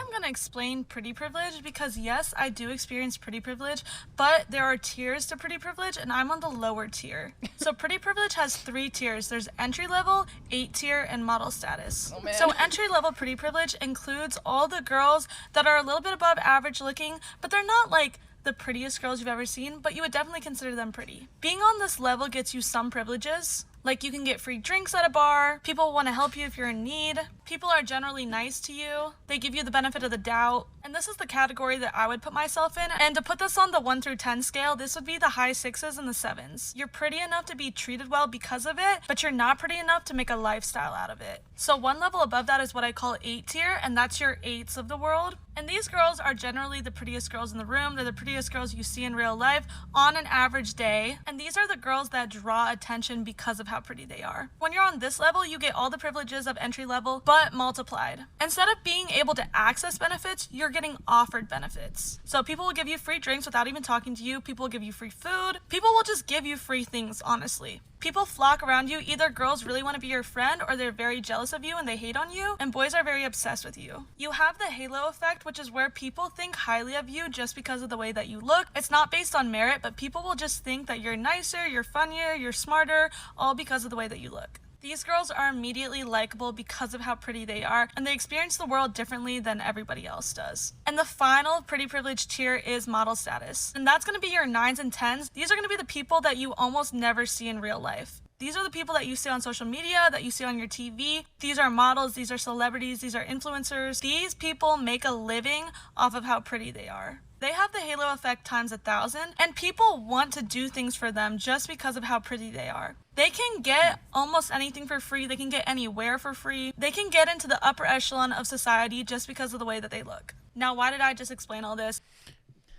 am going to explain pretty privilege because, yes, I do experience pretty privilege, but there are tiers to pretty privilege, and I'm on the lower tier. So pretty privilege has 3 tiers. There's entry level, 8 tier, and model status. Oh, man. So entry level pretty privilege includes all the girls that are a little bit above average looking, but they're not like the prettiest girls you've ever seen, but you would definitely consider them pretty. Being on this level gets you some privileges. Like, you can get free drinks at a bar, people want to help you if you're in need, people are generally nice to you, they give you the benefit of the doubt, and this is the category that I would put myself in. And to put this on the 1 through 10 scale, this would be the high 6s and the 7s. You're pretty enough to be treated well because of it, but you're not pretty enough to make a lifestyle out of it. So one level above that is what I call 8 tier, and that's your 8s of the world. And these girls are generally the prettiest girls in the room. They're the prettiest girls you see in real life on an average day. And these are the girls that draw attention because of how pretty they are. When you're on this level, you get all the privileges of entry level, but multiplied. Instead of being able to access benefits, you're getting offered benefits. So people will give you free drinks without even talking to you. People will give you free food. People will just give you free things, honestly. People flock around you. Either girls really want to be your friend or they're very jealous of you and they hate on you, and boys are very obsessed with you. You have the halo effect, which is where people think highly of you just because of the way that you look. It's not based on merit, but people will just think that you're nicer, you're funnier, you're smarter, all because of the way that you look. These girls are immediately likable because of how pretty they are, and they experience the world differently than everybody else does. And the final pretty privilege tier is model status. And that's going to be your 9s and 10s. These are going to be the people that you almost never see in real life. These are the people that you see on social media, that you see on your TV. These are models, these are celebrities, these are influencers. These people make a living off of how pretty they are. They have the halo effect times 1,000, and people want to do things for them just because of how pretty they are. They can get almost anything for free. They can get anywhere for free. They can get into the upper echelon of society just because of the way that they look. Now, why did I just explain all this?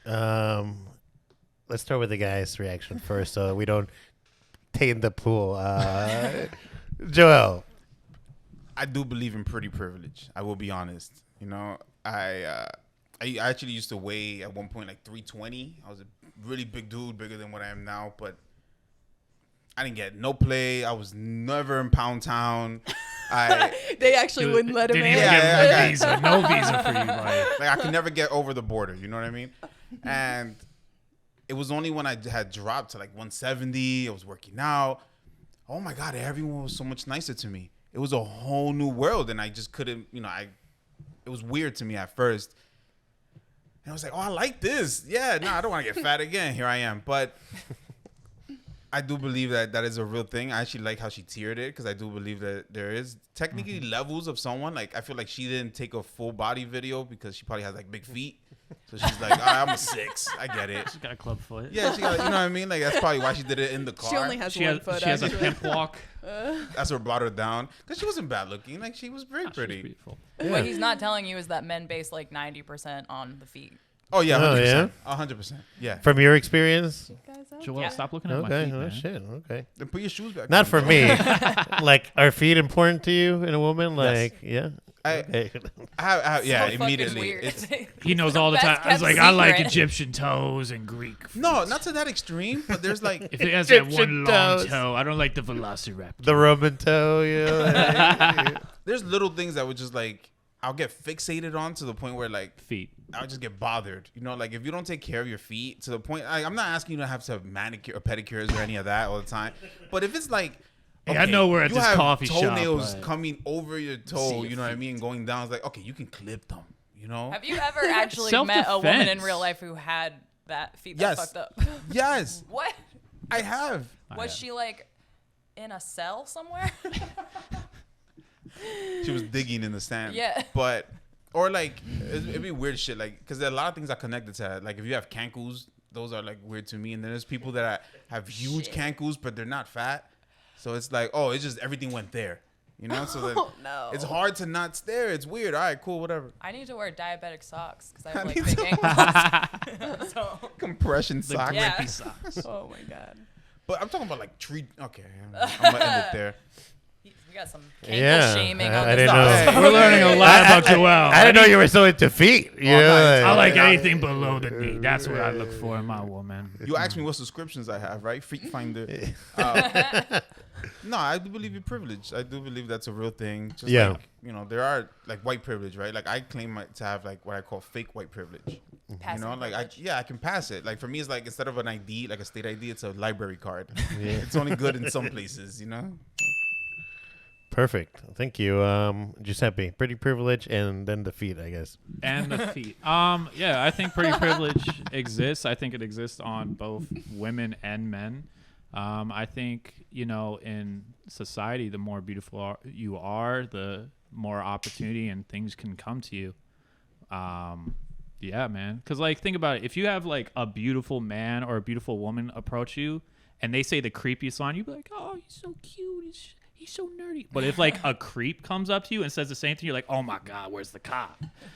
Let's start with the guy's reaction first so we don't taint the pool. Joel. I do believe in pretty privilege. I will be honest. You know, I actually used to weigh at one point like 320. I was a really big dude, bigger than what I am now, but I didn't get no play. I was never in Pound Town. They actually wouldn't let him in. Didn't even give him a visa. No visa for you, Mike. Like, I could never get over the border. You know what I mean? And it was only when I had dropped to like 170, I was working out. Oh my God, everyone was so much nicer to me. It was a whole new world, and I just couldn't, it was weird to me at first. And I was like, oh, I like this. Yeah, no, I don't want to get fat again. Here I am. But I do believe that is a real thing. I actually like how she tiered it because I do believe that there is technically levels of someone. Like, I feel like she didn't take a full body video because she probably has like big feet. So she's like, all right, I'm a 6. I get it. She's got a club foot. Yeah, she got, you know what I mean? Like, that's probably why she did it in the car. She only has one foot. She has a pimp walk. That's what brought her down. Because she wasn't bad looking. Like, she was very She's pretty. beautiful. What he's not telling you is that men base like 90% on the feet. Oh, yeah, 100%. Oh, yeah? 100%. Yeah. From your experience? Joel, Yeah. stop looking at my Okay, feet, oh man. shit, okay. Then put your shoes back Not on. for me. Like, are feet important to you in a woman? Like, yeah? Okay. Yeah, So fucking immediately. weird. It's, He knows all the Best time. I was kept like, I like secret. Egyptian toes and Greek. feet. no, not to that extreme, but there's like, If it has that Egyptian one long toes. toe, I don't like the velociraptor. The Roman toe, you know? there's little things that would just like, I'll get fixated on to the point where like, Feet. I'll just get bothered. You know, like if you don't take care of your feet to the point, I'm not asking you to have manicure or pedicures or any of that all the time. But if it's like, Hey, I know we're at you this have coffee shop, toenails but- coming over your toe, you know what I mean, going down. It's like, okay, you can clip them, you know? Have you ever actually met a woman in Self-defense. real life who had that feet Yes. that fucked up? Yes, What? I have. Was she like in a cell somewhere? She was digging in the sand. Yeah. But, or like, it'd be weird shit. Like, because there are a lot of things that are connected to that. Like, if you have cankles, those are like weird to me. And then there's people that have huge cankles, but they're not fat. So it's like, oh, it's just everything went there. You know? So that No. it's hard to not stare. It's weird. All right, cool, whatever. I need to wear diabetic socks because I have I like need big to- ankles. So, Compression The socks. Yeah. grippy socks. oh my god. But I'm talking about like tree. Okay, I'm gonna end it there. You got some ankle Yeah, shaming I on this didn't episode. know. We're learning a lot about Joel. I didn't know you were so into feet. You Oh, know, nice. I like Yeah. anything below the knee. That's what I look for in my woman. You asked me what subscriptions I have, right? Freak Finder. No, I do believe in privilege. I do believe that's a real thing. Just Yeah. like, there are like white privilege, right? Like I claim to have like what I call fake white privilege. Passive Like privilege. I can pass it. Like for me, it's like instead of an ID, like a state ID, it's a library card. It's only good in some places, Perfect. Thank you, Giuseppe. Pretty privilege, and then the feet, I guess. And the feet. Yeah, I think pretty privilege exists. I think it exists on both women and men. I think, in society, the more beautiful you are, the more opportunity and things can come to you. Yeah, man. Because, think about it. If you have, a beautiful man or a beautiful woman approach you and they say the creepiest line, you'd be like, oh, he's so cute. He's so nerdy. But if, a creep comes up to you and says the same thing, you're like, oh, my God, where's the cop?